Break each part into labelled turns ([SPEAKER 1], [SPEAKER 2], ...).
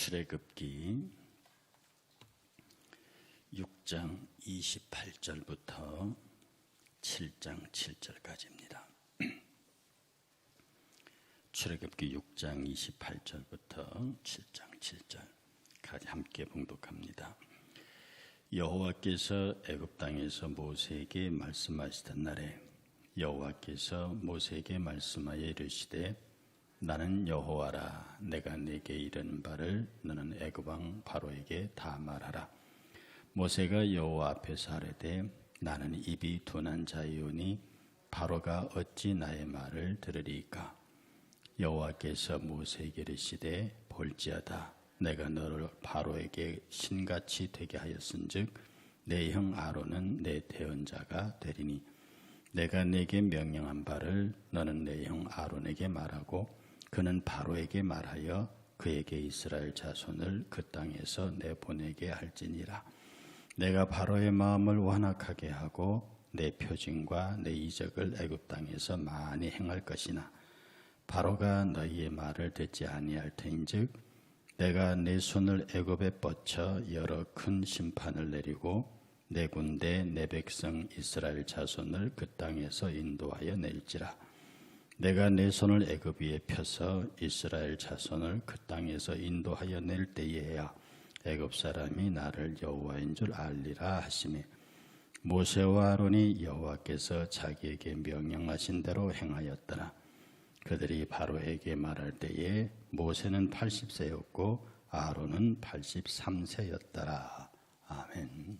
[SPEAKER 1] 출애굽기 6장 28절부터 7장 7절까지입니다. 출애굽기 6장 28절부터 7장 7절까지 함께 봉독합니다. 여호와께서 애굽 땅에서 모세에게 말씀하시던 날에 여호와께서 모세에게 말씀하여 이르시되 나는 여호와라. 내가 네게 이르는 바를 너는 애굽 왕 바로에게 다 말하라. 모세가 여호와 앞에서 아뢰되 나는 입이 둔한 자이오니 바로가 어찌 나의 말을 들으리까. 여호와께서 모세에게 이르시되 볼지어다. 내가 너를 바로에게 신같이 되게 하였은즉 내 형 아론은 내 대언자가 되리니 내가 네게 명령한 바를 너는 내 형 아론에게 말하고 그는 바로에게 말하여 그에게 이스라엘 자손을 그 땅에서 내보내게 할지니라. 내가 바로의 마음을 완악하게 하고 내 표징과 내 이적을 애굽 땅에서 많이 행할 것이나 바로가 너희의 말을 듣지 아니할 터인즉 내가 내 손을 애굽에 뻗쳐 여러 큰 심판을 내리고 내 군대 내 백성 이스라엘 자손을 그 땅에서 인도하여 낼지라. 내가 내 손을 애굽 위에 펴서 이스라엘 자손을 그 땅에서 인도하여 낼 때에야 애굽 사람이 나를 여호와인 줄 알리라 하시매 모세와 아론이 여호와께서 자기에게 명령하신 대로 행하였더라. 그들이 바로에게 말할 때에 모세는 80세였고 아론은 83세였더라. 아멘.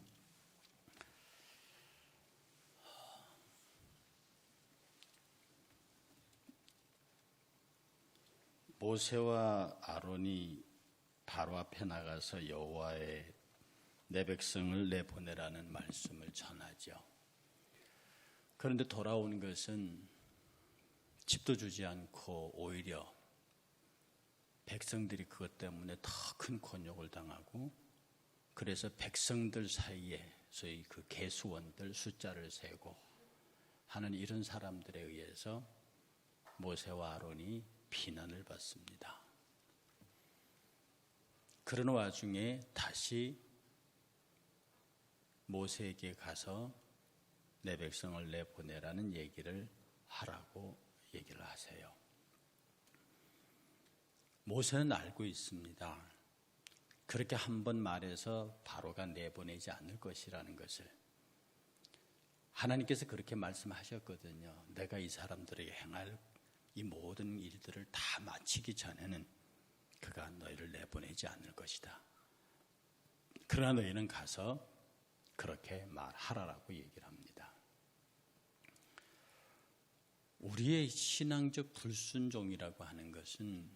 [SPEAKER 1] 모세와 아론이 바로 앞에 나가서 여호와의 내 백성을 내보내라는 말씀을 전하죠. 그런데 돌아온 것은 집도 주지 않고 오히려 백성들이 그것 때문에 더 큰 곤욕을 당하고 그래서 백성들 사이에 소위 그 계수원들 숫자를 세고 하는 이런 사람들에 의해서 모세와 아론이 비난을 받습니다. 그런 와중에 다시 모세에게 가서 내 백성을 내보내라는 얘기를 하라고 얘기를 하세요. 모세는 알고 있습니다. 그렇게 한번 말해서 바로가 내보내지 않을 것이라는 것을. 하나님께서 그렇게 말씀하셨거든요. 내가 이 사람들에게 행할 이 모든 일들을 다 마치기 전에는 그가 너희를 내보내지 않을 것이다. 그러나 너희는 가서 그렇게 말하라라고 얘기를 합니다. 우리의 신앙적 불순종이라고 하는 것은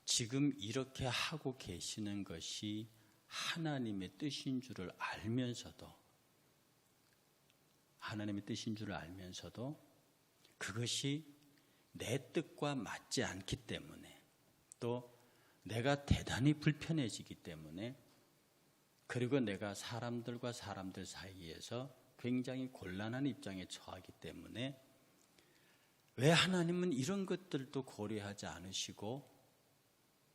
[SPEAKER 1] 지금 이렇게 하고 계시는 것이 하나님의 뜻인 줄을 알면서도 그것이 내 뜻과 맞지 않기 때문에 또 내가 대단히 불편해지기 때문에 그리고 내가 사람들과 사람들 사이에서 굉장히 곤란한 입장에 처하기 때문에 왜 하나님은 이런 것들도 고려하지 않으시고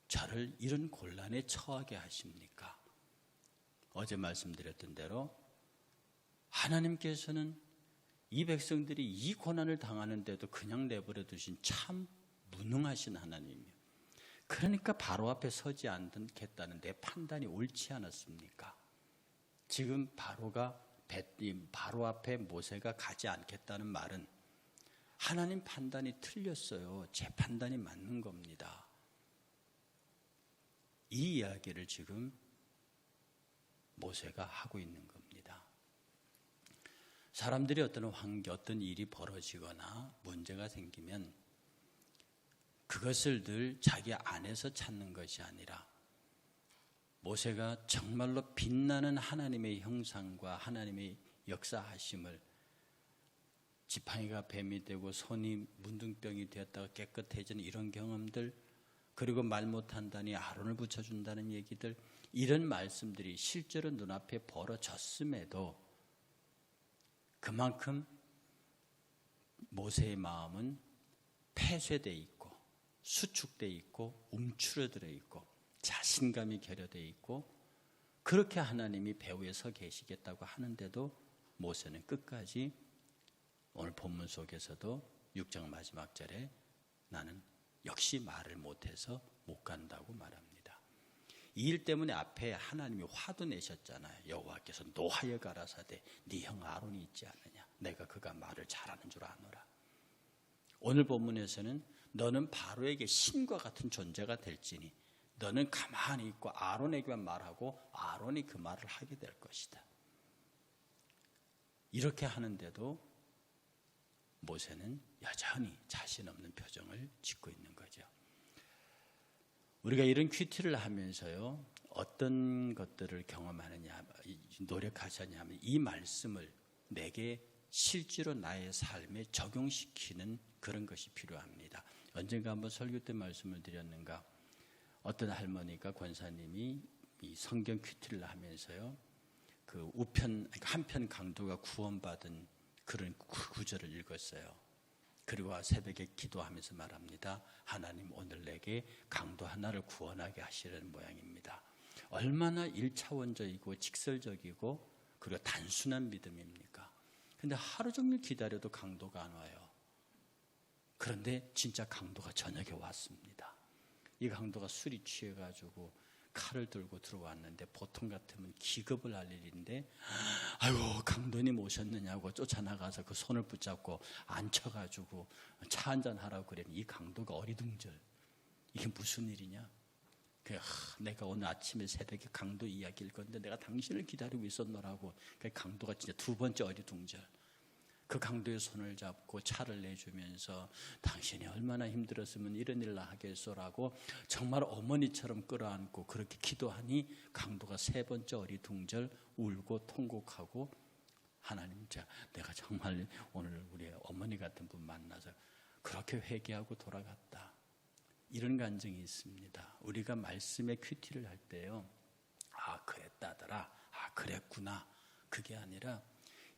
[SPEAKER 1] 저를 이런 곤란에 처하게 하십니까? 어제 말씀드렸던 대로 하나님께서는 이 백성들이 이 고난을 당하는데도 그냥 내버려 두신 참 무능하신 하나님이에요. 그러니까 바로 앞에 서지 않겠다는 내 판단이 옳지 않았습니까? 지금 바로 앞에 모세가 가지 않겠다는 말은 하나님 판단이 틀렸어요. 제 판단이 맞는 겁니다. 이 이야기를 지금 모세가 하고 있는 겁니다. 사람들이 어떤 일이 벌어지거나 문제가 생기면 그것을 늘 자기 안에서 찾는 것이 아니라 모세가 정말로 빛나는 하나님의 형상과 하나님의 역사하심을 지팡이가 뱀이 되고 손이 문둥병이 되었다가 깨끗해지는 이런 경험들 그리고 말 못한다니 아론을 붙여준다는 얘기들 이런 말씀들이 실제로 눈앞에 벌어졌음에도 그만큼 모세의 마음은 폐쇄되어 있고 수축되어 있고 움츠러들어 있고 자신감이 결여되어 있고 그렇게 하나님이 배후에 서 계시겠다고 하는데도 모세는 끝까지 오늘 본문 속에서도 6장 마지막 절에 나는 역시 말을 못해서 못 간다고 말합니다. 이 일 때문에 앞에 하나님이 화도 내셨잖아요. 여호와께서 노하여 가라사대 네 형 아론이 있지 않느냐, 내가 그가 말을 잘하는 줄 아노라. 오늘 본문에서는 너는 바로에게 신과 같은 존재가 될지니 너는 가만히 있고 아론에게만 말하고 아론이 그 말을 하게 될 것이다. 이렇게 하는데도 모세는 여전히 자신 없는 표정을 짓고 있는 거죠. 우리가 이런 큐티를 하면서요, 어떤 것들을 경험하느냐, 노력하셨냐 하면 이 말씀을 내게 실제로 나의 삶에 적용시키는 그런 것이 필요합니다. 언젠가 한번 설교 때 말씀을 드렸는가, 어떤 할머니가 권사님이 이 성경 큐티를 하면서요, 그 우편 한편 강도가 구원받은 그런 구절을 읽었어요. 그리고 새벽에 기도하면서 말합니다. 하나님 오늘 내게 강도 하나를 구원하게 하시려는 모양입니다. 얼마나 1차원적이고 직설적이고 그리고 단순한 믿음입니까? 근데 하루 종일 기다려도 강도가 안 와요. 그런데 진짜 강도가 저녁에 왔습니다. 이 강도가 술이 취해가지고 칼을 들고 들어왔는데 보통 같으면 기겁을 할 일인데 아이고 강도님 오셨느냐고 쫓아나가서 그 손을 붙잡고 앉혀가지고 차 한잔 하라고 그랬더니 이 강도가 어리둥절. 이게 무슨 일이냐? 내가 오늘 아침에 새벽에 강도 이야기 읽었는데 내가 당신을 기다리고 있었노라고. 강도가 진짜 두 번째 어리둥절. 그 강도의 손을 잡고 차를 내주면서 당신이 얼마나 힘들었으면 이런 일을 하겠소라고 정말 어머니처럼 끌어안고 그렇게 기도하니 강도가 세 번째 어리둥절 울고 통곡하고 하나님, 내가 정말 오늘 우리 어머니 같은 분 만나서 그렇게 회개하고 돌아갔다. 이런 감정이 있습니다. 우리가 말씀의 큐티를 할 때요, 그랬다더라, 그랬구나, 그게 아니라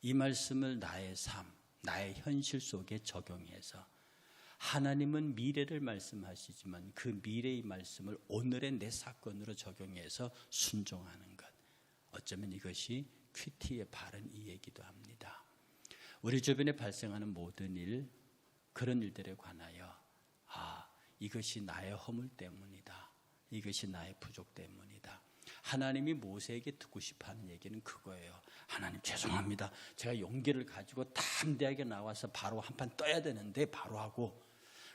[SPEAKER 1] 이 말씀을 나의 삶, 나의 현실 속에 적용해서 하나님은 미래를 말씀하시지만 그 미래의 말씀을 오늘의 내 사건으로 적용해서 순종하는 것. 어쩌면 이것이 큐티의 바른 이해이기도 합니다. 우리 주변에 발생하는 모든 일, 그런 일들에 관하여 이것이 나의 허물 때문이다. 이것이 나의 부족 때문이다. 하나님이 모세에게 듣고 싶어하는 얘기는 그거예요. 하나님 죄송합니다. 제가 용기를 가지고 담대하게 나와서 바로 한판 떠야 되는데 바로 하고,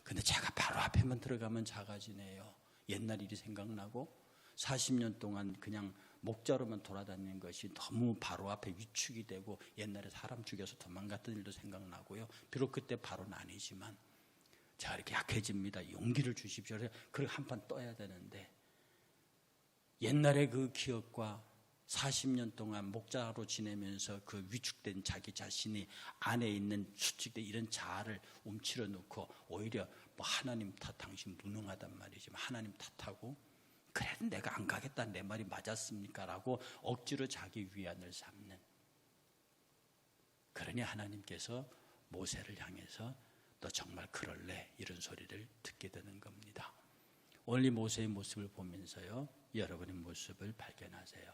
[SPEAKER 1] 근데 제가 바로 앞에만 들어가면 작아지네요. 옛날 일이 생각나고 40년 동안 그냥 목자로만 돌아다니는 것이 너무 바로 앞에 위축이 되고 옛날에 사람 죽여서 도망갔던 일도 생각나고요. 비록 그때 바로는 아니지만 제가 이렇게 약해집니다. 용기를 주십시오. 그리고 한판 떠야 되는데 옛날의 그 기억과 40년 동안 목자로 지내면서 그 위축된 자기 자신이 안에 있는 수직된 이런 자아를 움츠러 놓고 오히려 하나님 탓, 당신 무능하단 말이지만 하나님 탓하고 그래도 내가 안 가겠다, 내 말이 맞았습니까? 라고 억지로 자기 위안을 삼는. 그러니 하나님께서 모세를 향해서 너 정말 그럴래? 이런 소리를 듣게 되는 겁니다. 오늘 이 모세의 모습을 보면서요, 여러분의 모습을 발견하세요.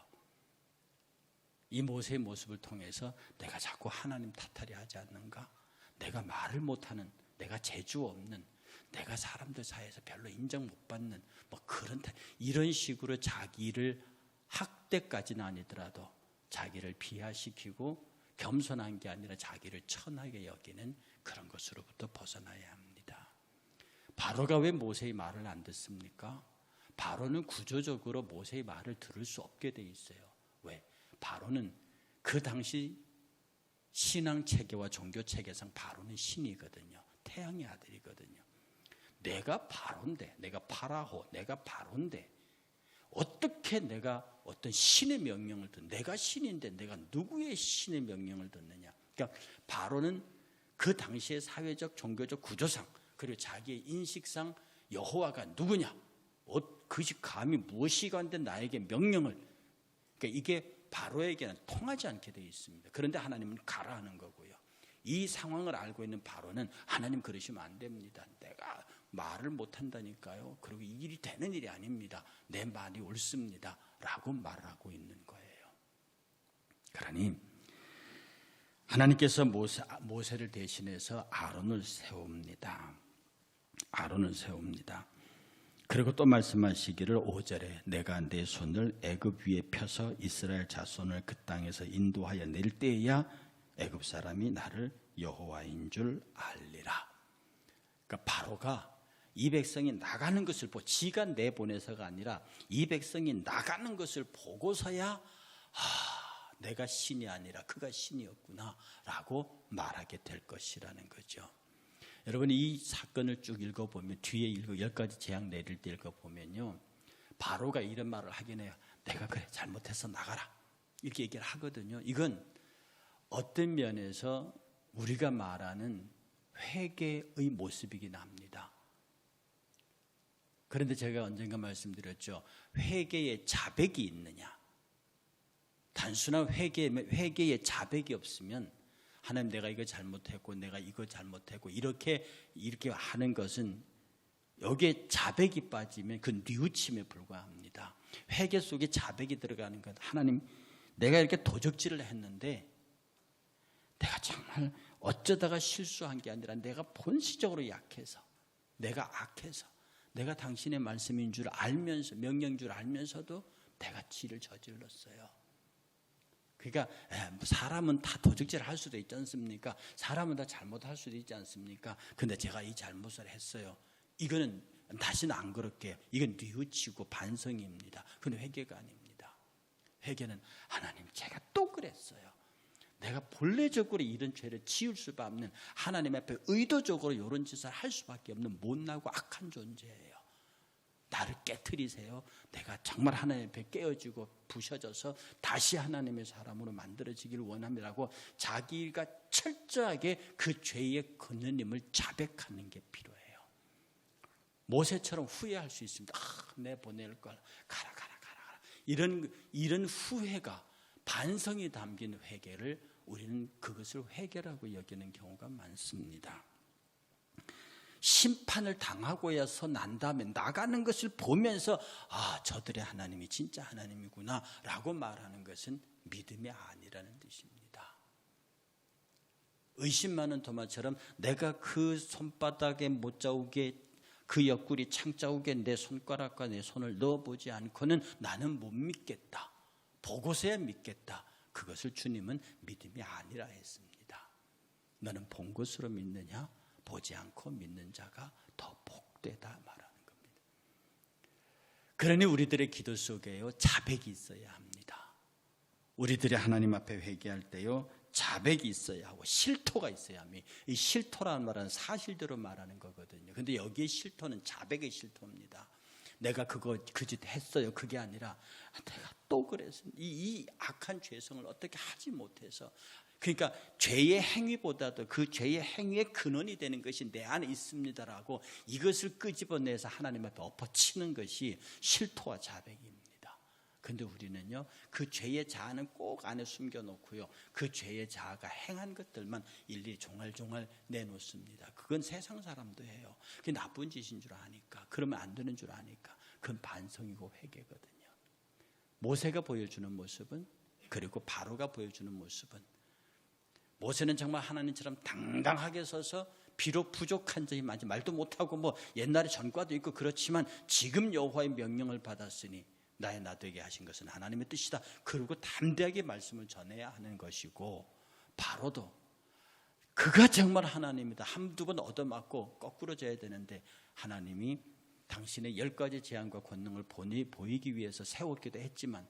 [SPEAKER 1] 이 모세의 모습을 통해서 내가 자꾸 하나님 탓하려 하지 않는가? 내가 말을 못하는, 내가 재주 없는, 내가 사람들 사이에서 별로 인정 못 받는 그런 이런 식으로 자기를 학대까지는 아니더라도 자기를 비하시키고 겸손한 게 아니라 자기를 천하게 여기는 그런 것으로부터 벗어나야 합니다. 바로가 왜 모세의 말을 안 듣습니까? 바로는 구조적으로 모세의 말을 들을 수 없게 돼 있어요. 왜? 바로는 그 당시 신앙 체계와 종교 체계상 바로는 신이거든요. 태양의 아들이거든요. 내가 바로인데, 내가 파라호, 내가 바로인데 어떻게 내가 어떤 신의 명령을 듣는, 내가 신인데 내가 누구의 신의 명령을 듣느냐. 그러니까 바로는 그 당시의 사회적 종교적 구조상 그리고 자기의 인식상 여호와가 누구냐, 그것이 감히 무엇이건데 나에게 명령을, 그러니까 이게 바로에게는 통하지 않게 되어 있습니다. 그런데 하나님은 가라 하는 거고요. 이 상황을 알고 있는 바로는 하나님 그러시면 안 됩니다. 내가 말을 못한다니까요. 그리고 이 일이 되는 일이 아닙니다. 내 말이 옳습니다 라고 말하고 있는 거예요. 그러니 하나님께서 모세를 대신해서 아론을 세웁니다. 아론을 세웁니다. 그리고 또 말씀하시기를 5절에 내가 내 손을 애굽 위에 펴서 이스라엘 자손을 그 땅에서 인도하여 낼 때에야 애굽 사람이 나를 여호와인 줄 알리라. 그러니까 바로가 이 백성이 나가는 것을 보고 지가 내보내서가 아니라 이 백성이 나가는 것을 보고서야 내가 신이 아니라 그가 신이었구나 라고 말하게 될 것이라는 거죠. 여러분 이 사건을 쭉 읽어보면 뒤에 10가지 재앙 내릴 때 읽어보면요, 바로가 이런 말을 하긴 해요. 내가 그래 잘못해서 나가라 이렇게 얘기를 하거든요. 이건 어떤 면에서 우리가 말하는 회개의 모습이긴 합니다. 그런데 제가 언젠가 말씀드렸죠. 회개의 자백이 있느냐, 단순한 회개의 자백이 없으면 하나님 내가 이거 잘못했고 내가 이거 잘못했고 이렇게 하는 것은 여기에 자백이 빠지면 그 뉘우침에 불과합니다. 회개 속에 자백이 들어가는 것, 하나님 내가 이렇게 도적질을 했는데 내가 정말 어쩌다가 실수한 게 아니라 내가 본시적으로 약해서 내가 악해서 내가 당신의 말씀인 줄 알면서 명령인 줄 알면서도 내가 죄를 저질렀어요. 그러니까 사람은 다 도적질을 할 수도 있지 않습니까? 사람은 다 잘못할 수도 있지 않습니까? 근데 제가 이 잘못을 했어요. 이거는 다시는 안 그럴게요. 이건 뉘우치고 반성입니다. 그건 회개가 아닙니다. 회개는 하나님 제가 또 그랬어요. 내가 본래적으로 이런 죄를 지을 수밖에 없는, 하나님 앞에 의도적으로 이런 짓을 할 수밖에 없는 못나고 악한 존재예요. 나를 깨트리세요. 내가 정말 하나님 앞에 깨어지고 부셔져서 다시 하나님의 사람으로 만들어지기를 원합니다라고 자기가 철저하게 그 죄의 근원임을 자백하는 게 필요해요. 모세처럼 후회할 수 있습니다. 내 보낼 걸 가라. 이런 후회가, 반성이 담긴 회개를 우리는 그것을 회개라고 여기는 경우가 많습니다. 심판을 당하고야서 난 다음에 나가는 것을 보면서 저들의 하나님이 진짜 하나님이구나 라고 말하는 것은 믿음이 아니라는 뜻입니다. 의심 많은 도마처럼 내가 그 손바닥에 못 자국에 그 옆구리 창 자국에 내 손가락과 내 손을 넣어보지 않고는 나는 못 믿겠다. 보고서야 믿겠다. 그것을 주님은 믿음이 아니라 했습니다. 너는 본 것으로 믿느냐? 보지 않고 믿는 자가 더 복되다 말하는 겁니다. 그러니 우리들의 기도 속에요 자백이 있어야 합니다. 우리들이 하나님 앞에 회개할 때요 자백이 있어야 하고 실토가 있어야 합니다. 이 실토라는 말은 사실대로 말하는 거거든요. 그런데 여기에 실토는 자백의 실토입니다. 내가 그 짓 했어요. 그게 아니라 내가 또 그래서 이 악한 죄성을 어떻게 하지 못해서, 그러니까 죄의 행위보다도 그 죄의 행위의 근원이 되는 것이 내 안에 있습니다라고 이것을 끄집어내서 하나님 앞에 엎어치는 것이 실토와 자백입니다. 그런데 우리는요 그 죄의 자아는 꼭 안에 숨겨놓고요 그 죄의 자아가 행한 것들만 일일이 종알종알 내놓습니다. 그건 세상 사람도 해요. 그게 나쁜 짓인 줄 아니까, 그러면 안 되는 줄 아니까. 그건 반성이고 회개거든요. 모세가 보여주는 모습은, 그리고 바로가 보여주는 모습은, 모세는 정말 하나님처럼 당당하게 서서 비록 부족한 점이 많지, 말도 못하고 뭐 옛날에 전과도 있고 그렇지만 지금 여호와의 명령을 받았으니 나의 나 되게 하신 것은 하나님의 뜻이다. 그리고 담대하게 말씀을 전해야 하는 것이고, 바로도 그가 정말 하나님이다. 한두 번 얻어맞고 거꾸로져야 되는데 하나님이 당신의 10가지 재앙과 권능을 보이기 위해서 세웠기도 했지만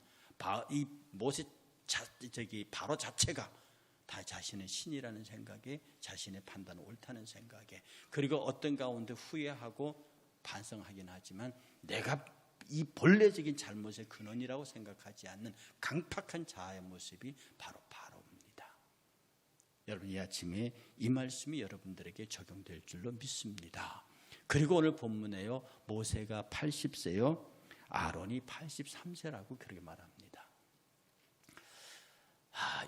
[SPEAKER 1] 이 모세 바로 자체가 다 자신의 신이라는 생각에, 자신의 판단은 옳다는 생각에, 그리고 어떤 가운데 후회하고 반성하긴 하지만 내가 이 본래적인 잘못의 근원이라고 생각하지 않는 강팍한 자아의 모습이 바로 바로입니다. 여러분 이 아침에 이 말씀이 여러분들에게 적용될 줄로 믿습니다. 그리고 오늘 본문에요 모세가 80세요 아론이 83세라고 그렇게 말합니다.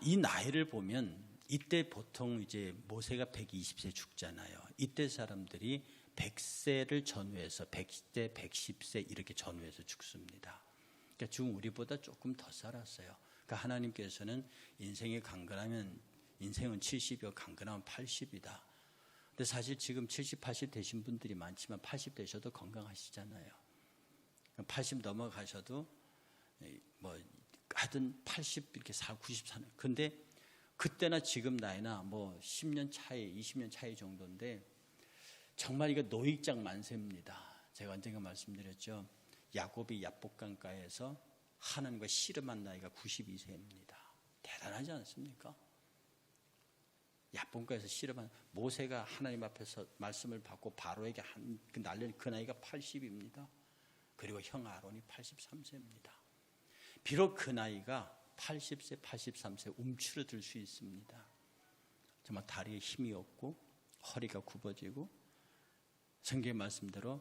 [SPEAKER 1] 이 나이를 보면
[SPEAKER 2] 이때 보통 이제 모세가 120세 죽잖아요. 이때 사람들이 100세를 전후해서 100세, 110세 이렇게 전후해서 죽습니다. 그러니까 지금 우리보다 조금 더 살았어요. 그러니까 하나님께서는 인생이 강건하면 인생은 70이고 강건하면 80이다. 근데 사실 지금 70, 80 되신 분들이 많지만 80 되셔도 건강하시잖아요. 80 넘어가셔도 뭐 하여튼 80 이렇게 90 사는. 근데 그때나 지금 나이나 뭐 10년 차이, 20년 차이 정도인데 정말 이거 노익장 만세입니다. 제가 언젠가 말씀드렸죠. 야곱이 야복강가에서 하나님과 씨름한 나이가 92세입니다. 대단하지 않습니까? 야복강가에서 씨름한 모세가 하나님 앞에서 말씀을 받고 바로에게 한 그 날린 그 나이가 80입니다. 그리고 형 아론이 83세입니다. 비록 그 나이가 80세, 83세 움츠러들 수 있습니다. 정말 다리에 힘이 없고 허리가 굽어지고 성경의 말씀대로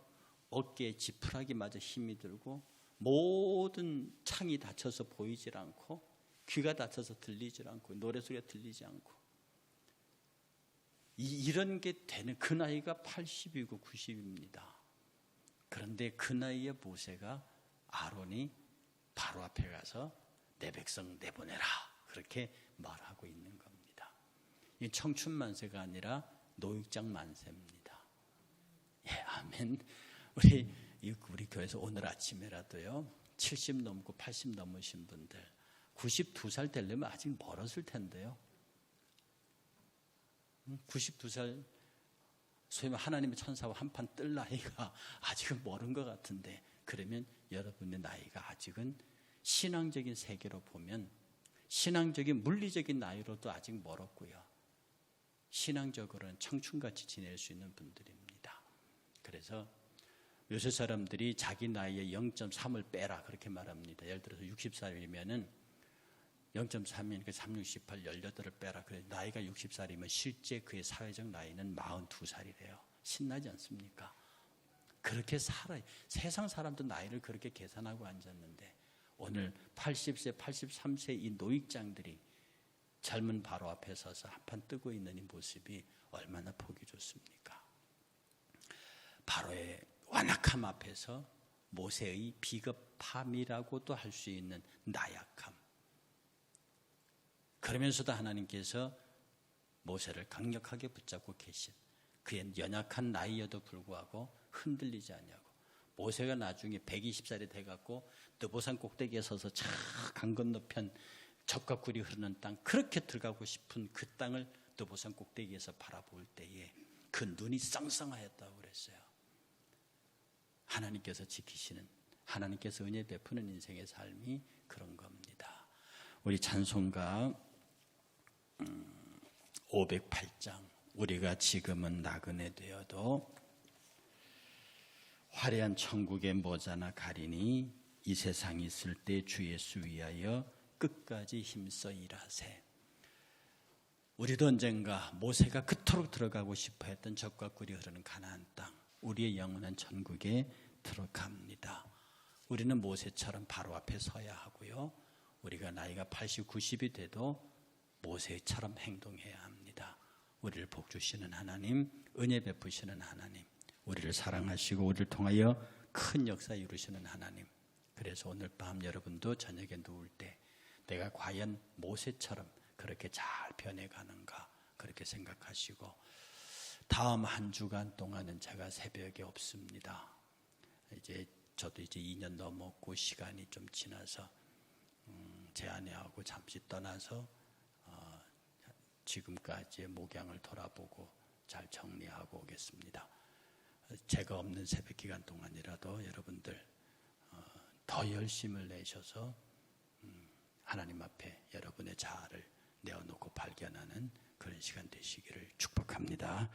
[SPEAKER 2] 어깨에 지푸라기 맞아 힘이 들고 모든 창이 닫혀서 보이질 않고 귀가 닫혀서 들리질 않고 노래소리가 들리지 않고 이런 게 되는 그 나이가 80이고 90입니다. 그런데 그 나이에 모세가 아론이 바로 앞에 가서 내 백성 내보내라 그렇게 말하고 있는 겁니다. 이 청춘 만세가 아니라 노익장 만세입니다. 예, 아멘. 우리 교회에서 오늘 아침에라도요 70 넘고 80 넘으신 분들 92살 되려면 아직 멀었을 텐데요. 92살 소위 말해 하나님의 천사와 한판 뜰 나이가 아직은 멀은 것 같은데 그러면 여러분의 나이가 아직은 신앙적인 세계로 보면 신앙적인 물리적인 나이로도 아직 멀었고요. 신앙적으로는 청춘같이 지낼 수 있는 분들입니다. 그래서 요새 사람들이 자기 나이에 0.3을 빼라 그렇게 말합니다. 예를 들어서 60살이면은 0.3이니까 3, 68, 18을 빼라. 그래 나이가 60살이면 실제 그의 사회적 나이는 42살이래요. 신나지 않습니까? 그렇게 살아요. 세상 사람도 나이를 그렇게 계산하고 앉았는데 오늘 80세, 83세 이 노익장들이 젊은 바로 앞에 서서 한판 뜨고 있는 이 모습이 얼마나 보기 좋습니까? 바로의 완악함 앞에서 모세의 비겁함이라고도 할 수 있는 나약함. 그러면서도 하나님께서 모세를 강력하게 붙잡고 계신 그의 연약한 나이여도 불구하고 흔들리지 않냐고. 모세가 나중에 120살이 돼갖고 느보산 꼭대기에 서서 강 건너편 젖과 꿀이 흐르는 땅 그렇게 들어가고 싶은 그 땅을 느보산 꼭대기에서 바라볼 때에 그 눈이 쌍쌍하였다고 그랬어요. 하나님께서 지키시는 하나님께서 은혜 베푸는 인생의 삶이 그런 겁니다. 우리 찬송가 508장 우리가 지금은 나그네 되어도 화려한 천국의 모자나 가리니 이 세상에 있을 때 주 예수 위하여 끝까지 힘써 일하세. 우리도 언젠가 모세가 그토록 들어가고 싶어 했던 젖과 꿀이 흐르는 가나안 땅 우리의 영원한 천국에 들어갑니다. 우리는 모세처럼 바로 앞에 서야 하고요. 우리가 나이가 80, 90이 돼도 모세처럼 행동해야 합니다. 우리를 복주시는 하나님, 은혜 베푸시는 하나님, 우리를 사랑하시고 우리를 통하여 큰 역사 이루시는 하나님. 그래서 오늘 밤 여러분도 저녁에 누울 때 내가 과연 모세처럼 그렇게 잘 변해가는가 그렇게 생각하시고 다음 한 주간 동안은 제가 새벽에 없습니다. 저도 이제 2년 넘었고 시간이 좀 지나서 제 아내하고 잠시 떠나서 지금까지의 목양을 돌아보고 잘 정리하고 오겠습니다. 제가 없는 새벽 기간 동안이라도 여러분들 더 열심을 내셔서 하나님 앞에 여러분의 자아를 내어놓고 발견하는 그런 시간 되시기를 축복합니다.